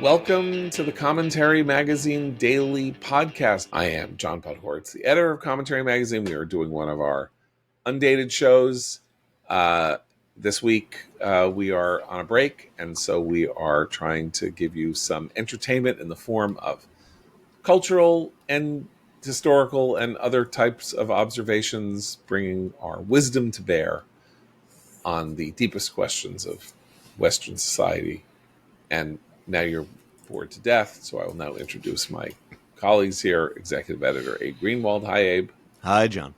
Welcome to the Commentary Magazine Daily Podcast. I am John Podhoretz, the editor of Commentary Magazine. We are doing one of our undated shows. This week, we are on a break, and so we are trying to give you some entertainment in the form of cultural and historical and other types of observations, bringing our wisdom to bear on the deepest questions of Western society. And now you're bored to death, so I will now introduce my colleagues here. Executive editor Abe Greenwald. Hi, Abe. Hi, John.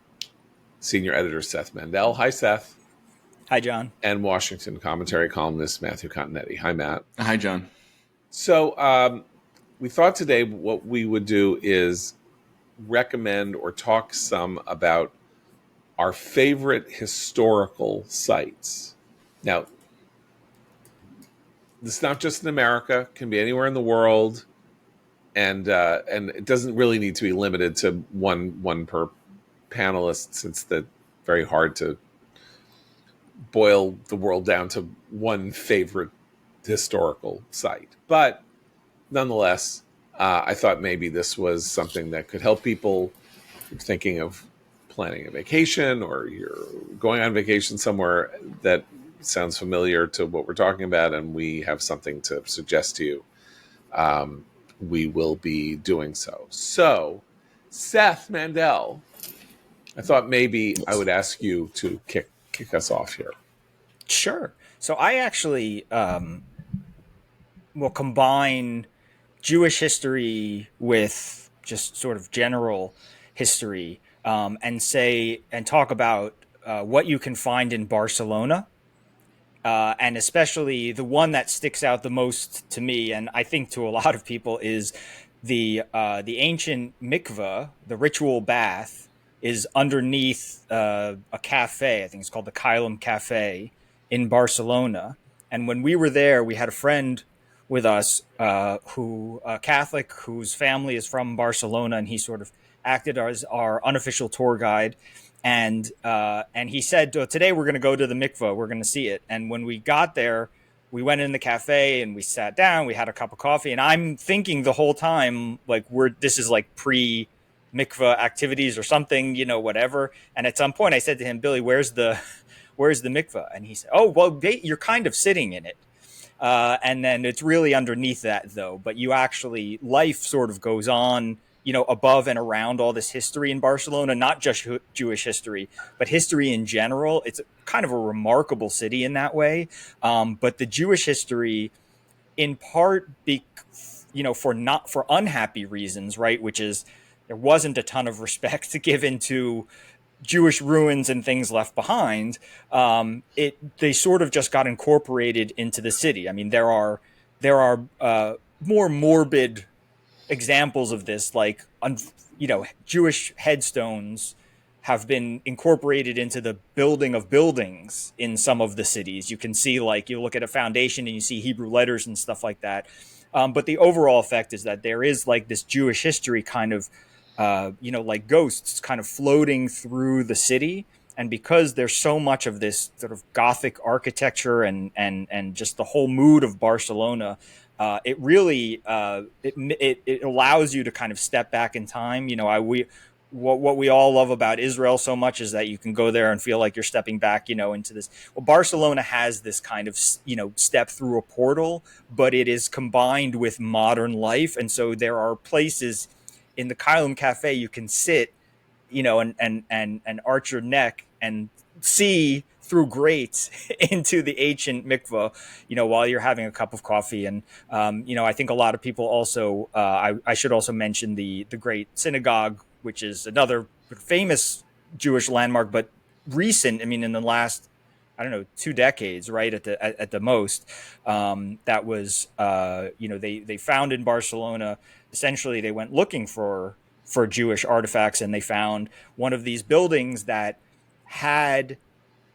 Senior editor Seth Mandel. Hi, Seth. Hi, John. And Washington commentary columnist Matthew Continetti. Hi, Matt. Hi, John. So we thought today what we would do is recommend or talk some about our favorite historical sites. Now, it's not just in America; it can be anywhere in the world, and it doesn't really need to be limited to one per panelist, since it's very hard to boil the world down to one favorite historical site. But nonetheless, I thought maybe this was something that could help people if you're thinking of planning a vacation or you're going on vacation somewhere that sounds familiar to what we're talking about, and we have something to suggest to you. We will be doing so. So, Seth Mandel, I thought maybe I would ask you to kick us off here. Sure. So I actually will combine Jewish history with just sort of general history, and talk about what you can find in Barcelona. And especially the one that sticks out the most to me, and I think to a lot of people, is the ancient mikveh, the ritual bath, is underneath a cafe. I think it's called the Kylum Cafe in Barcelona. And when we were there, we had a friend with us who a Catholic whose family is from Barcelona, and he sort of acted as our unofficial tour guide. And he said, today we're going to go to the mikveh. We're going to see it. And when we got there, we went in the cafe and we sat down. We had a cup of coffee. And I'm thinking the whole time, like, this is like pre-mikveh activities or something, whatever. And at some point I said to him, Billy, where's the mikveh? And he said, oh, well, you're kind of sitting in it. And then it's really underneath that, though. But life sort of goes on, above and around all this history in Barcelona, not just Jewish history, but history in general. It's kind of a remarkable city in that way. But the Jewish history, in part, for unhappy reasons, right? Which is there wasn't a ton of respect given to Jewish ruins and things left behind. They sort of just got incorporated into the city. I mean, there are more morbid examples of this, like, Jewish headstones have been incorporated into the building of buildings in some of the cities. You can see, like, you look at a foundation and you see Hebrew letters and stuff like that. But the overall effect is that there is, like, this Jewish history kind of, like ghosts kind of floating through the city. And because there's so much of this sort of Gothic architecture and just the whole mood of Barcelona, it really it allows you to kind of step back in time. What we all love about Israel so much is that you can go there and feel like you're stepping back, into this. Well, Barcelona has this kind of, step through a portal, but it is combined with modern life. And so there are places in the Kylum Cafe you can sit, and arch your neck and see through grates into the ancient mikveh, while you're having a cup of coffee. And, I think a lot of people also, I should also mention the great synagogue, which is another famous Jewish landmark, but recent. I mean, in the last, 2 decades, right, at the most. That was, they found in Barcelona. Essentially, they went looking for Jewish artifacts, and they found one of these buildings that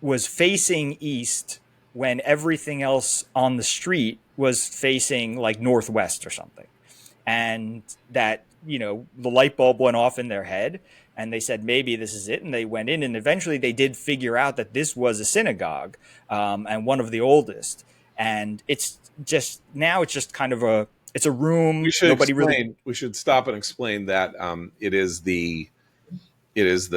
was facing east when everything else on the street was facing like northwest or something. And that, the light bulb went off in their head, and they said, maybe this is it. And they went in, and eventually they did figure out that this was a synagogue, and one of the oldest. And it's just kind of it's a room. We should Nobody really. explain. We should stop and explain that it is the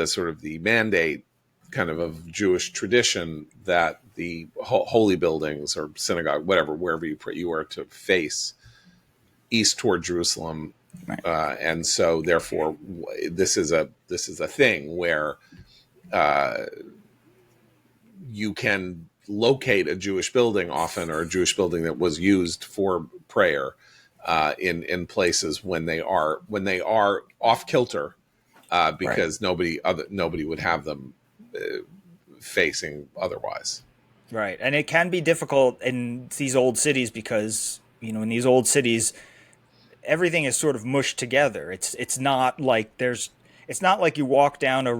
sort of the mandate kind of Jewish tradition that the holy buildings or synagogue, whatever, wherever you pray, you are to face east toward Jerusalem, Right. and so therefore this is a thing where uh, you can locate a Jewish building often, or a Jewish building that was used for prayer in places when they are off kilter, Right. because nobody would have them facing otherwise. Right. And it can be difficult in these old cities because, in these old cities, everything is sort of mushed together. It's not like there's it's not like you walk down a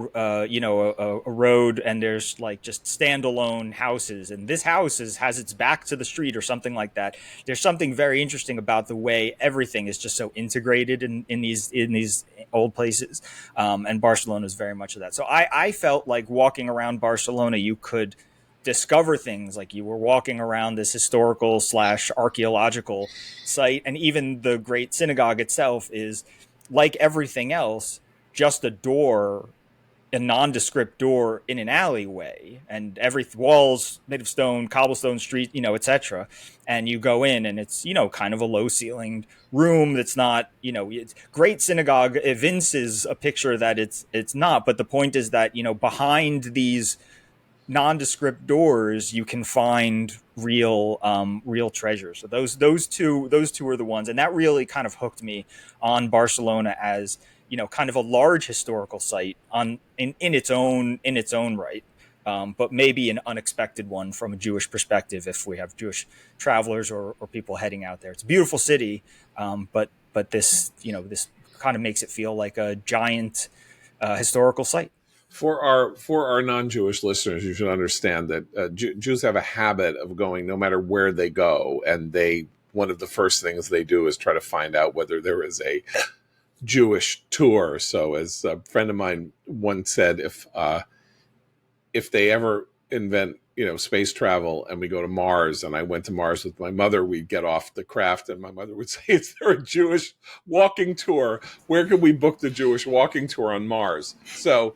road and there's like just standalone houses and this house has its back to the street or something like that. There's something very interesting about the way everything is just so integrated in these old places, and Barcelona is very much of that. So I felt like walking around Barcelona, you could discover things like you were walking around this historical slash archaeological site, and even the great synagogue itself is like everything else, just a nondescript door in an alleyway, and every wall's made of stone, cobblestone street, etc. And you go in, and it's kind of a low ceilinged room that's not, it's great synagogue evinces a picture that it's not. But the point is that behind these nondescript doors you can find real treasures. So those two are the ones, and that really kind of hooked me on Barcelona as kind of a large historical site in its own right, but maybe an unexpected one from a Jewish perspective if we have Jewish travelers or people heading out there. It's a beautiful city, but this kind of makes it feel like a giant historical site. For our non-Jewish listeners, you should understand that Jews have a habit of going no matter where they go, and they one of the first things they do is try to find out whether there is a Jewish tour. So, as a friend of mine once said, if they ever invent space travel and we go to Mars, and I went to Mars with my mother, we'd get off the craft and my mother would say, is there a Jewish walking tour? Where can we book the Jewish walking tour on Mars? So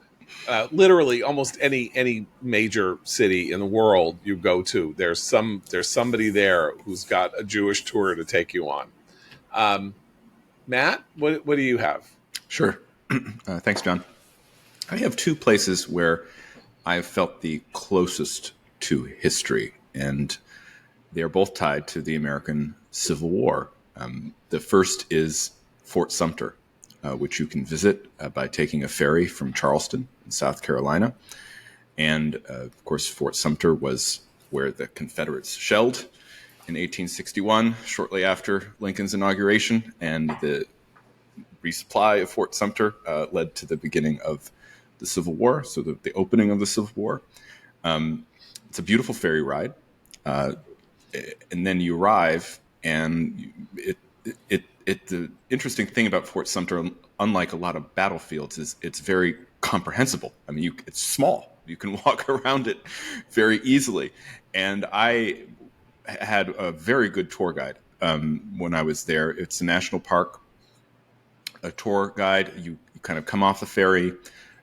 literally almost any major city in the world you go to, there's somebody there who's got a Jewish tour to take you on. Matt, what do you have? Sure. Thanks, John. I have two places where I've felt the closest to history, and they are both tied to the American Civil War. The first is Fort Sumter, which you can visit by taking a ferry from Charleston in South Carolina. And, of course, Fort Sumter was where the Confederates shelled in 1861, shortly after Lincoln's inauguration. And the resupply of Fort Sumter led to the beginning of the Civil War, so the opening of the Civil War. It's a beautiful ferry ride. And then you arrive, and the interesting thing about Fort Sumter, unlike a lot of battlefields, is it's very comprehensible. I mean, it's small. You can walk around it very easily. And I had a very good tour guide when I was there. It's a national park. A tour guide, you kind of come off the ferry,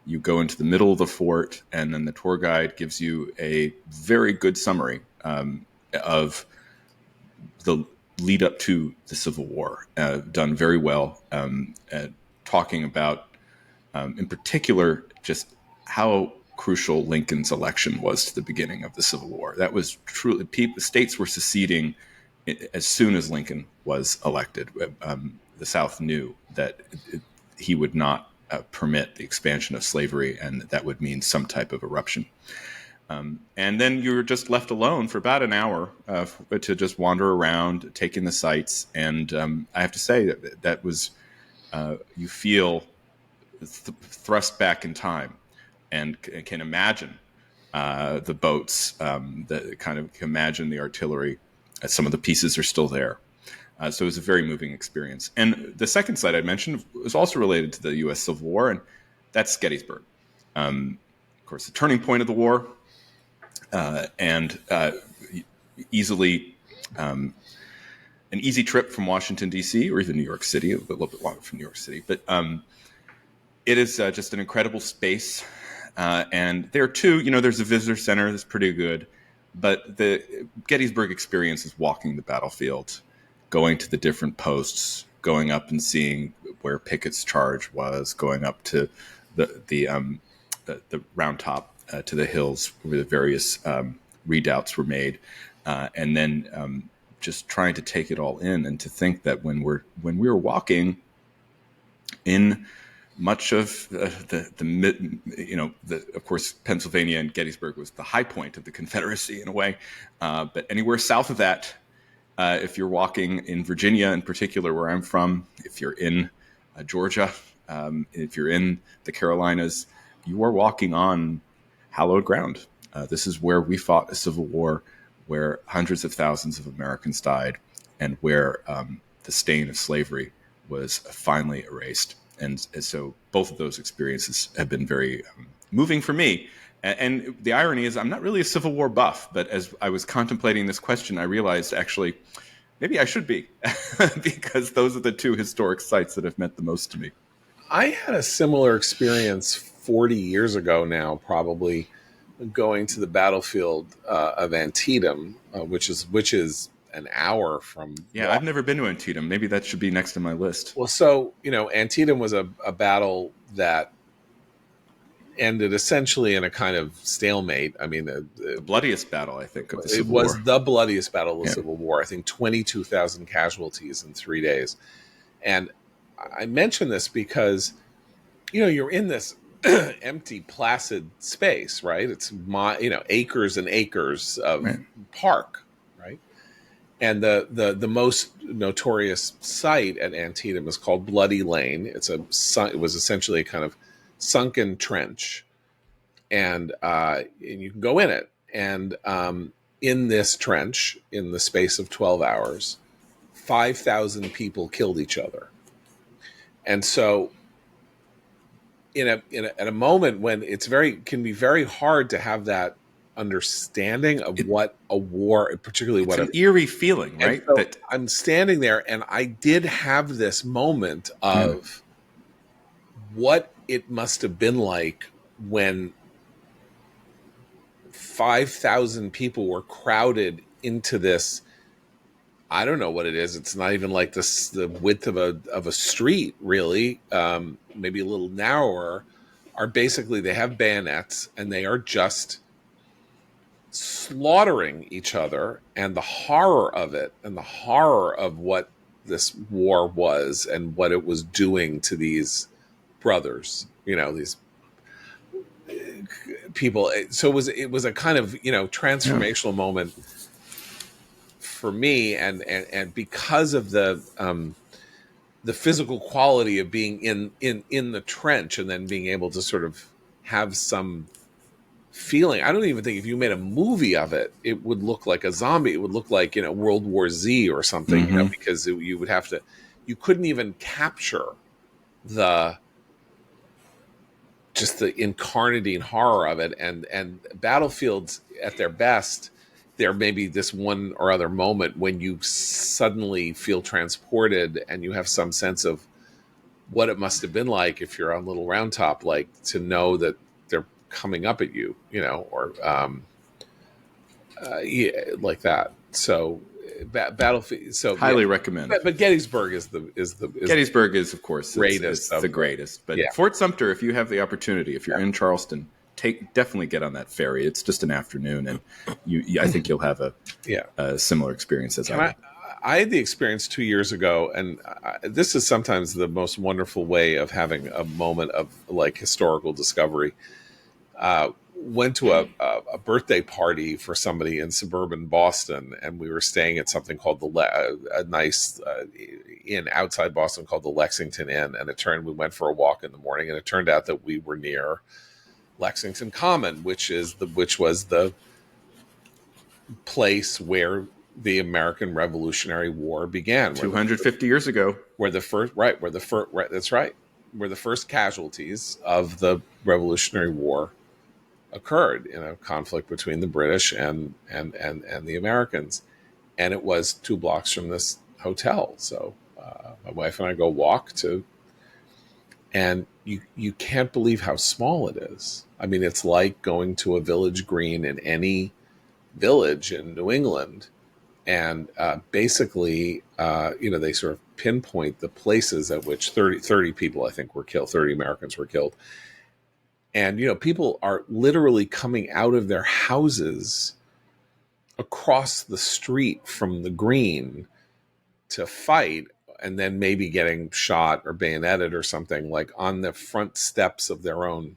you go into the middle of the fort, and then the tour guide gives you a very good summary of the lead up to the Civil War, done very well, talking about, in particular, just how crucial Lincoln's election was to the beginning of the Civil War. That was truly, states were seceding as soon as Lincoln was elected. The South knew that he would not permit the expansion of slavery, and that would mean some type of eruption. And then you're just left alone for about an hour to just wander around, taking the sights. And I have to say that was, you feel thrust back in time, and can imagine the boats, that kind of imagine the artillery. Some of the pieces are still there. So it was a very moving experience. And the second site I mentioned was also related to the U.S. Civil War, and that's Gettysburg. Of course, the turning point of the war, and easily an easy trip from Washington, D.C., or even New York City, a little bit longer from New York City. But it is just an incredible space. And there, too, there's a visitor center that's pretty good. But the Gettysburg experience is walking the battlefield, going to the different posts, going up and seeing where Pickett's charge was, going up to the round top to the hills where the various redoubts were made, and then just trying to take it all in, and to think that when we were walking in much of of course, Pennsylvania and Gettysburg was the high point of the Confederacy in a way, but anywhere south of that, if you're walking in Virginia in particular, where I'm from, if you're in Georgia, if you're in the Carolinas, you are walking on hallowed ground. This is where we fought a civil war, where hundreds of thousands of Americans died, and where the stain of slavery was finally erased. And so both of those experiences have been very moving for me. And the irony is I'm not really a Civil War buff, but as I was contemplating this question, I realized actually maybe I should be, because those are the two historic sites that have meant the most to me. I had a similar experience 40 years ago now, probably, going to the battlefield of Antietam, which is an hour from. Yeah, I've never been to Antietam. Maybe that should be next on my list. Well, so, Antietam was a battle that ended essentially in a kind of stalemate. I mean, the bloodiest battle, I think, of the Civil War. It was the bloodiest battle of the Civil War. I think 22,000 casualties in 3 days. And I mention this because, you're in this empty, placid space, right? It's acres and acres of park, right? And the most notorious site at Antietam is called Bloody Lane. It was essentially a kind of sunken trench, and you can go in it. And in this trench, in the space of 12 hours, 5,000 people killed each other. And so, at a moment when can be very hard to have that understanding of what a war, particularly what an eerie feeling, right? So I'm standing there, and I did have this moment of what it must have been like when 5,000 people were crowded into this. I don't know what it is. It's not even like the width of a street, really. Maybe a little narrower. Basically, they have bayonets, and they are just slaughtering each other, and the horror of it, and the horror of what this war was, and what it was doing to these brothers, these people. So it was a kind of transformational moment for me, and because of the physical quality of being in the trench, and then being able to sort of have some feeling. I don't even think if you made a movie of it, it would look like a zombie. It would look like World War Z or something, because you would have to. You couldn't even capture the incarnating horror of it, and battlefields at their best. There may be this one or other moment when you suddenly feel transported, and you have some sense of what it must have been like if you're on Little Round Top, like to know that they're coming up at you, or like that. So battlefield. So highly recommend. But Gettysburg is the Gettysburg is of course greatest, the greatest. But Fort Sumter, if you have the opportunity, if you're in Charleston, definitely get on that ferry. It's just an afternoon, and I think you'll have a similar experience as I did. I had the experience 2 years ago, and this is sometimes the most wonderful way of having a moment of like historical discovery. Went to a birthday party for somebody in suburban Boston, and we were staying at something called a nice inn outside Boston called the Lexington Inn. And we went for a walk in the morning, and it turned out that we were near Lexington Common, which was the place where the American Revolutionary War began. 250 years ago. Where the first casualties of the Revolutionary War occurred, in a conflict between the British and the Americans. And it was 2 blocks from this hotel. So my wife and I go walk to, and you can't believe how small it is. I mean, it's like going to a village green in any village in New England, and basically, they sort of pinpoint the places at which 30 people, I think, were killed. 30 Americans were killed, and people are literally coming out of their houses across the street from the green to fight, and then maybe getting shot or bayoneted or something, like on the front steps of their own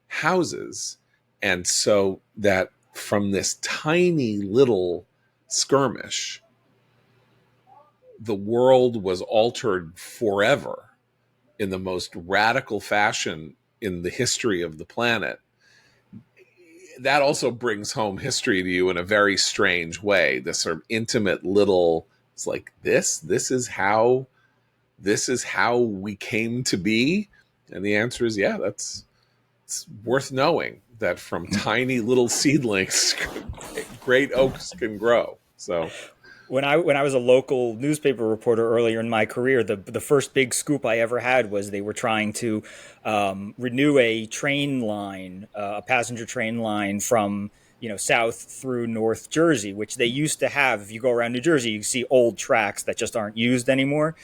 houses. And so that from this tiny little skirmish, the world was altered forever in the most radical fashion in the history of the planet. That also brings home history to you in a very strange way. This sort of intimate little, it's like this is how we came to be. And the answer is, yeah, it's worth knowing that from tiny little seedlings, great oaks can grow. So when I was a local newspaper reporter earlier in my career, the first big scoop I ever had was they were trying to renew a train line, a passenger train line from south through North Jersey, which they used to have. If you go around New Jersey, you see old tracks that just aren't used anymore,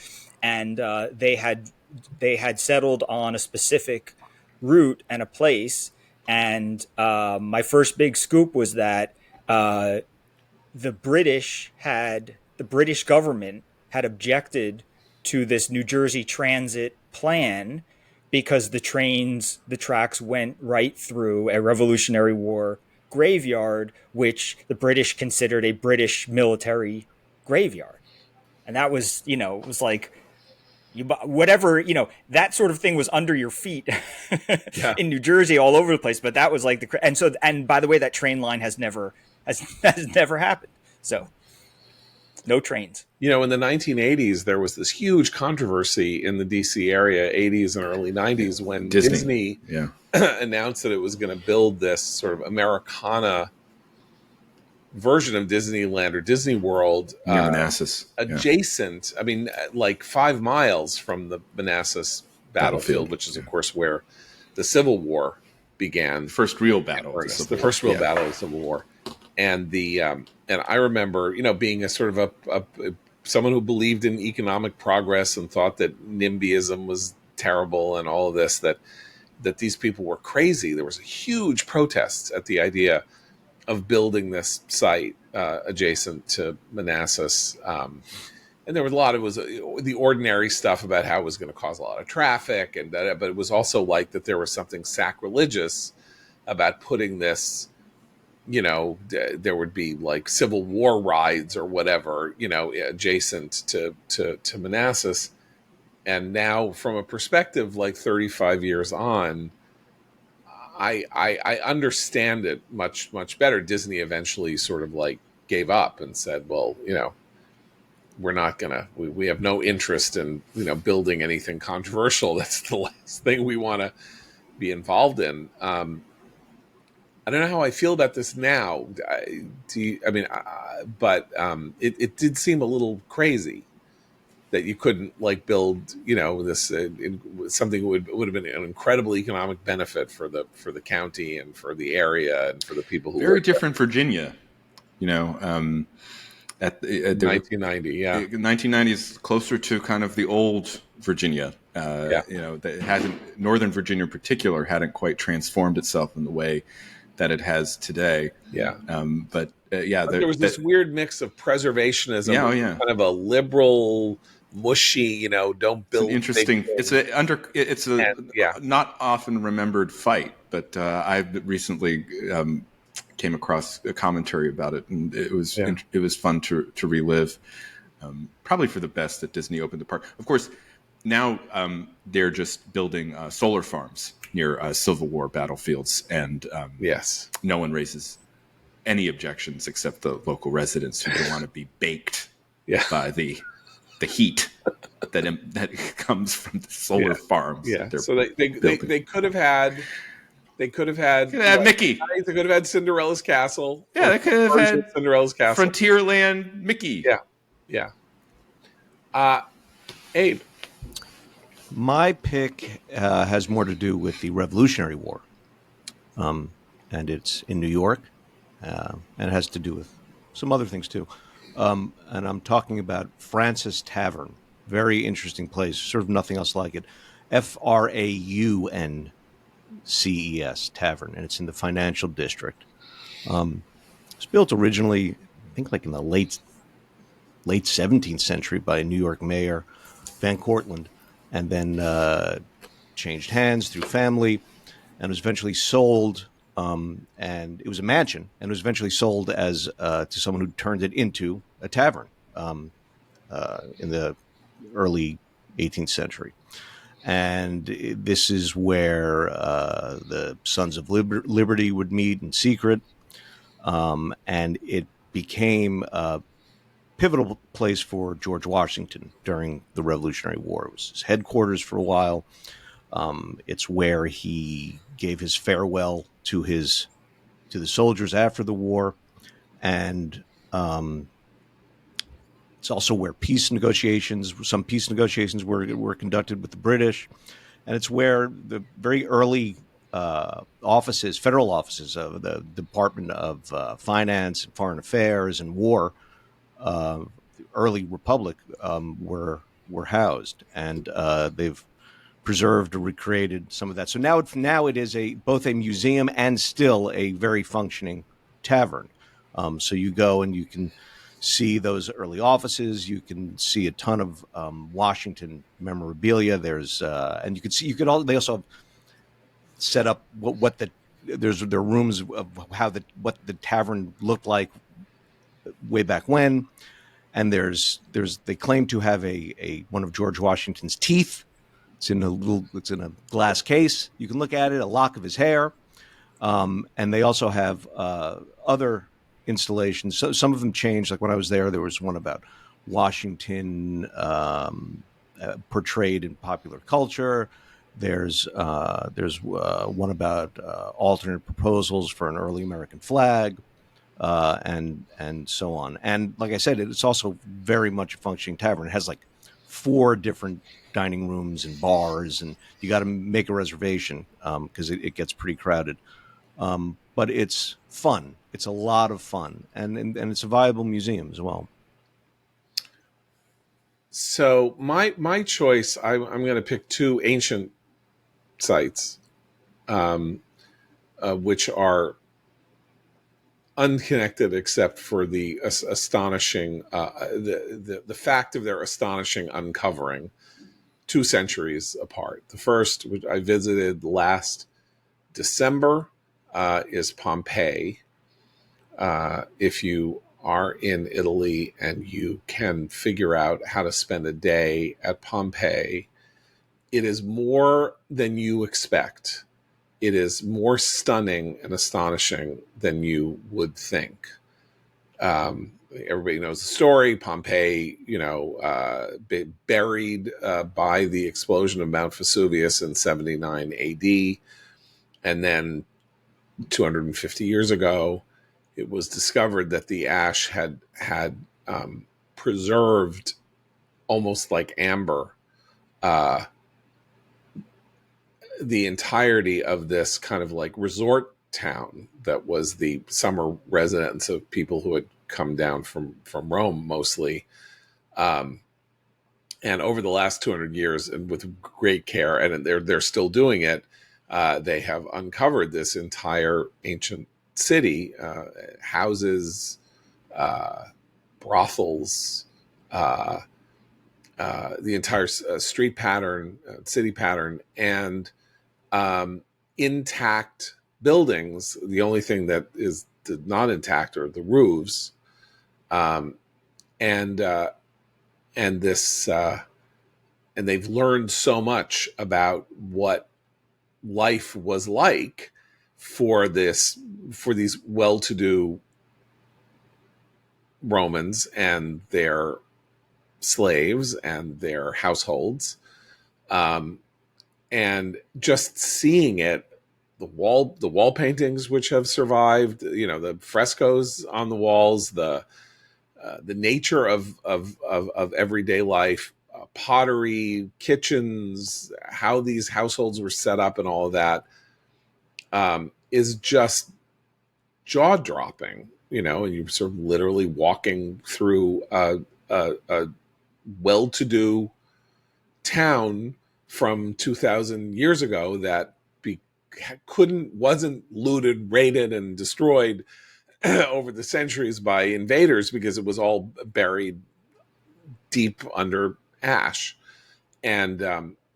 and they had settled on a specific route and a place. And my first big scoop was that the British government had objected to this New Jersey transit plan because the tracks went right through a Revolutionary War graveyard, which the British considered a British military graveyard. And that was, it was like, whatever, that sort of thing was under your feet yeah. in New Jersey, all over the place. But that was like and by the way, that train line has never happened. So no trains. In the 1980s, there was this huge controversy in the DC area, 80s and early 90s, when Disney announced that it was going to build this sort of Americana version of Disneyland or Disney World near Manassas, adjacent. I mean, like 5 miles from the Manassas battlefield, which is of course where the Civil War began. The first real battle. The first real battle of the Civil War. And and I remember, being a sort of a someone who believed in economic progress and thought that NIMBYism was terrible and all of this, that these people were crazy. There was a huge protests at the idea of building this site adjacent to Manassas. And there was a lot of the ordinary stuff about how it was going to cause a lot of traffic, but it was also like that there was something sacrilegious about putting this, there would be like Civil War rides or whatever, adjacent to Manassas. And now from a perspective like 35 years on, I understand it much, much better. Disney eventually sort of like gave up and said, well, we're not we have no interest in, building anything controversial. That's the last thing we want to be involved in. I don't know how I feel about this now. It did seem a little crazy that you couldn't like build, this something would have been an incredible economic benefit for the county and for the area and for the people who very different there. Virginia, at 1990, 1990 is closer to kind of the old Virginia. That hasn't, Northern Virginia in particular hadn't quite transformed itself in the way that it has today. But there was this weird mix of preservationism, kind of a liberal, mushy, don't build. It's interesting. It's a not often remembered fight, but I've recently came across a commentary about it, and it was fun to relive. Probably for the best that Disney opened the park. Of course, now they're just building solar farms near Civil War battlefields, and no one raises any objections except the local residents who don't want to be baked by the heat that comes from the solar farms. So they could have had. They could have had Mickey. They could have had Cinderella's Castle. Yeah, they could have had Cinderella's Castle. Frontierland Mickey. Yeah. Abe. My pick has more to do with the Revolutionary War, and it's in New York, and it has to do with some other things too. And I'm talking about Francis Tavern. Very interesting place. Sort of nothing else like it. FRAUNCES Tavern, and it's in the financial district. It's built originally, I think, like in the late 17th century by a New York mayor, Van Cortlandt, and then changed hands through family, and was eventually sold. And it was a mansion, and it was eventually sold as to someone who turned it into a tavern in the early 18th century. And this is where the Sons of Liberty would meet in secret, and it became a pivotal place for George Washington during the Revolutionary War. It was his headquarters for a while. It's where he gave his farewell to the soldiers after the war, and it's also where some peace negotiations were conducted with the British, and it's where the very early federal offices of the Department of Finance, and Foreign Affairs, and War, the early Republic, were housed, and they've preserved or recreated some of that. So now it is both a museum and still a very functioning tavern. So you go and you can see those early offices. You can see a ton of Washington memorabilia. There's and they also have set up there are rooms of what the tavern looked like way back when. And they claim to have a one of George Washington's teeth. It's in a glass case. You can look at it, a lock of his hair. And they also have other installations. So some of them changed. Like when I was there was one about Washington portrayed in popular culture. There's one about alternate proposals for an early American flag, and so on. And like I said, it's also very much a functioning tavern. It has like 4 different dining rooms and bars, and you got to make a reservation because it gets pretty crowded. But it's fun. It's a lot of fun, and it's a viable museum as well. So my choice, I'm going to pick 2 ancient sites, which are unconnected except for the astonishing the fact of their astonishing uncovering 2 centuries apart. The first, which I visited last December, is Pompei. If you are in Italy and you can figure out how to spend a day at Pompei, it is more than you expect. It is more stunning and astonishing than you would think. Everybody knows the story. Pompei, buried by the explosion of Mount Vesuvius in 79 AD. And then 250 years ago, it was discovered that the ash had preserved, almost like amber, the entirety of this kind of like resort town that was the summer residence of people who had come down from Rome mostly. And over the last 200 years, and with great care, and they're still doing it, they have uncovered this entire ancient city, houses, brothels, the entire street pattern, city pattern, and intact buildings. The only thing that is not intact are the roofs, and this, and they've learned so much about what life was like for these well-to-do Romans and their slaves and their households. And just seeing it, the wall paintings which have survived, the frescoes on the walls, the the nature of everyday life, pottery, kitchens, how these households were set up, and all of that is just jaw dropping. You know, and you're sort of literally walking through a well-to-do town from 2,000 years ago that wasn't looted, raided, and destroyed over the centuries by invaders because it was all buried deep under ash. And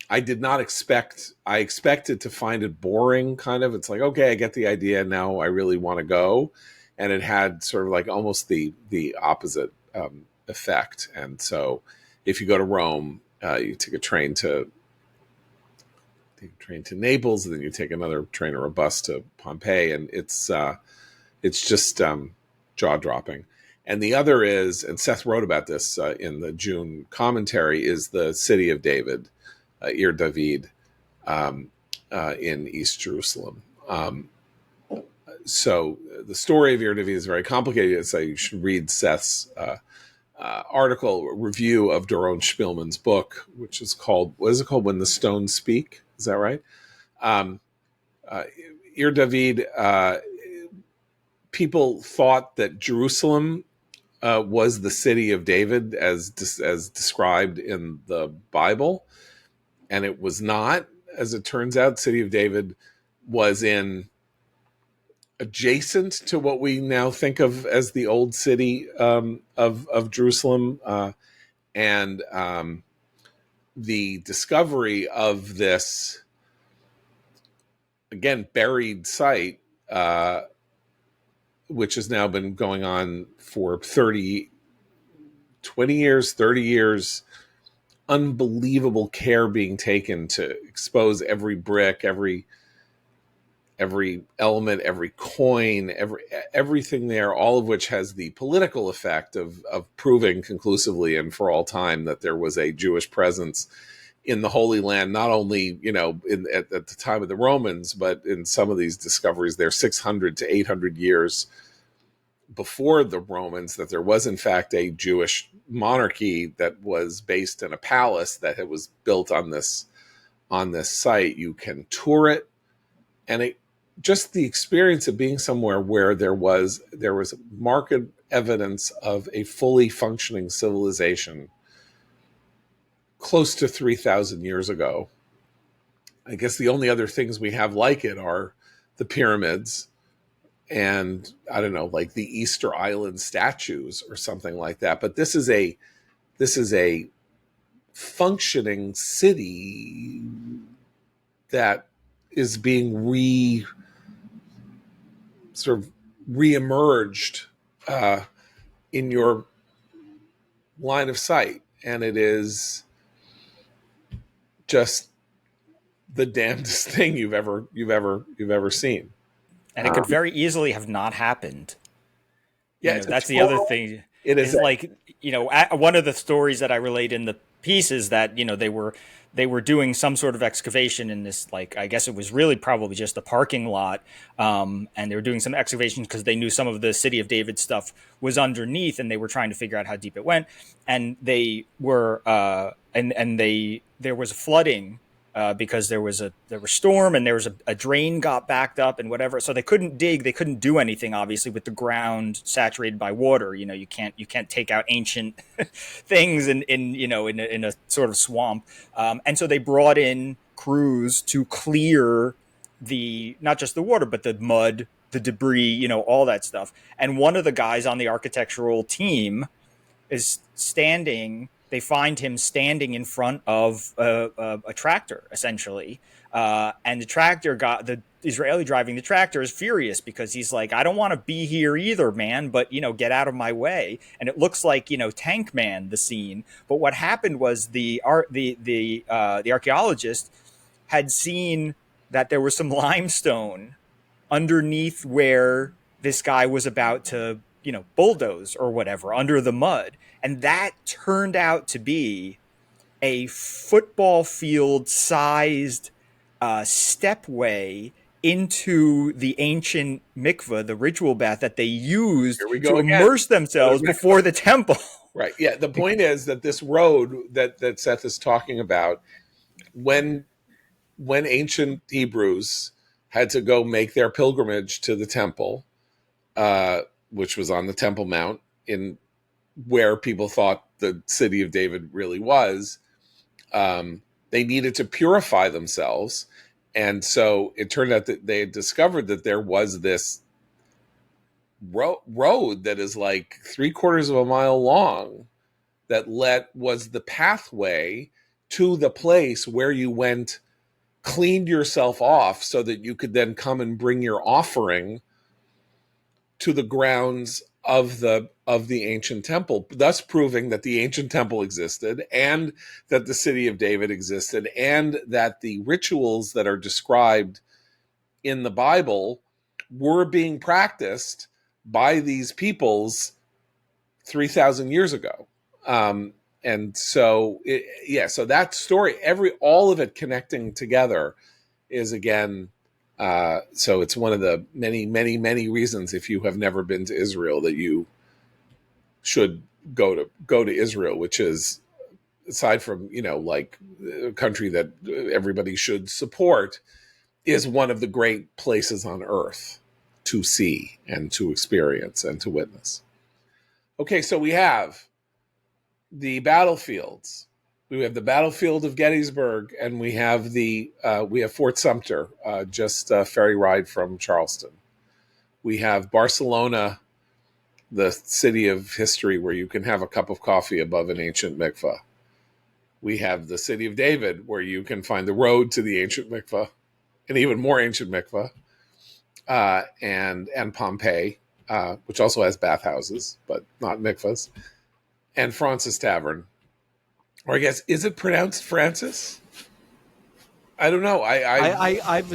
I did not expect, I expected to find it boring, kind of. It's like, okay, I get the idea. Now I really want to go. And it had sort of like almost the opposite effect. And so if you go to Rome, you take a train to Naples, and then you take another train or a bus to Pompei, and it's just jaw dropping. And the other is, and Seth wrote about this in the June commentary, is the city of David, Ir David, in East Jerusalem. So the story of Ir David is very complicated. So you should read Seth's article review of Doron Shpilman's book, which is called, what is it called? When the Stones Speak. Is that right? Ir David, people thought that Jerusalem was the city of David as described in the Bible, and it was not. As it turns out, the city of David was adjacent to what we now think of as the old city of Jerusalem, and the discovery of this, again, buried site, which has now been going on for 20 years, 30 years, unbelievable care being taken to expose every brick, every element, every coin, everything there, all of which has the political effect of proving conclusively and for all time that there was a Jewish presence in the Holy Land, not only, you know, at the time of the Romans, but in some of these discoveries there 600 to 800 years before the Romans, that there was in fact a Jewish monarchy that was based in a palace that was built on this site. You can tour it, and just the experience of being somewhere where there was marked evidence of a fully functioning civilization close to 3,000 years ago. I guess the only other things we have like it are the pyramids and, I don't know, like the Easter Island statues or something like that. But this is a functioning city that is being reemerged in your line of sight, and it is just the damnedest thing you've ever seen. And it could very easily have not happened. Yeah, that's the other thing. It is like, you know, one of the stories that I relate in the piece is that, you know, they were doing some sort of excavation in this, like, I guess it was really probably just a parking lot. And they were doing some excavations because they knew some of the City of David stuff was underneath, and they were trying to figure out how deep it went. And they were, there was flooding because there was a storm, and there was a drain got backed up and whatever. So they couldn't dig, they couldn't do anything, obviously, with the ground saturated by water. You know, you can't take out ancient things in a sort of swamp. And so they brought in crews to clear not just the water, but the mud, the debris, you know, all that stuff. And one of the guys on the architectural team is standing. They find him standing in front of a tractor, essentially. And the Israeli driving the tractor is furious because he's like, I don't want to be here either, man, but, you know, get out of my way. And it looks like, you know, Tank Man, the scene. But what happened was the archaeologist had seen that there was some limestone underneath where this guy was about to, you know, bulldoze or whatever under the mud. And that turned out to be a football field sized stepway into the ancient mikveh, the ritual bath that they used Here we go to again. immerse themselves before the temple. Right. Yeah. The point is that this road that Seth is talking about, when ancient Hebrews had to go make their pilgrimage to the temple, which was on the Temple Mount, in where people thought the city of David really was, they needed to purify themselves. And so it turned out that they had discovered that there was this road that is like 3/4 of a mile long that was the pathway to the place where you went, cleaned yourself off so that you could then come and bring your offering to the grounds of the ancient temple, thus proving that the ancient temple existed, and that the city of David existed, and that the rituals that are described in the Bible were being practiced by these peoples 3,000 years ago. And so, so that story, all of it connecting together is, again, so it's one of the many, many, many reasons, if you have never been to Israel, that you should go to Israel, which is, aside from, like a country that everybody should support, is one of the great places on earth to see and to experience and to witness. Okay, so we have the battlefields. We have the battlefield of Gettysburg, and we have Fort Sumter, just a ferry ride from Charleston. We have Barcelona, the city of history, where you can have a cup of coffee above an ancient mikveh. We have the city of David, where you can find the road to the ancient mikveh, an even more ancient mikveh, and Pompei, which also has bathhouses, but not mikvahs, and Francis Tavern. Or I guess, is it pronounced Francis? I don't know. I've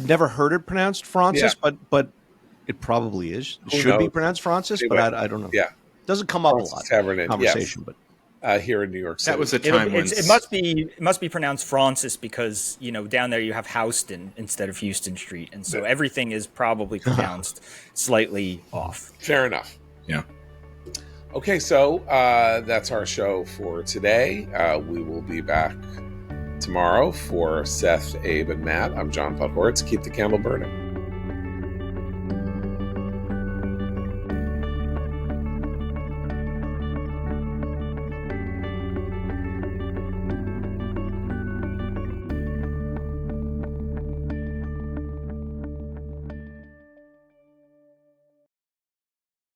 never heard it pronounced Francis, but it probably is. It should be pronounced Francis, but I don't know. Yeah, it doesn't come up Francis a lot Tavern in conversation, but. Here in New York City, that was a time when it must be pronounced Francis, because down there you have Houston instead of Houston Street, and so everything is probably pronounced slightly off. Fair enough. Yeah. Okay, so that's our show for today. We will be back tomorrow. For Seth, Abe, and Matt, I'm John Podhoretz. Keep the candle burning.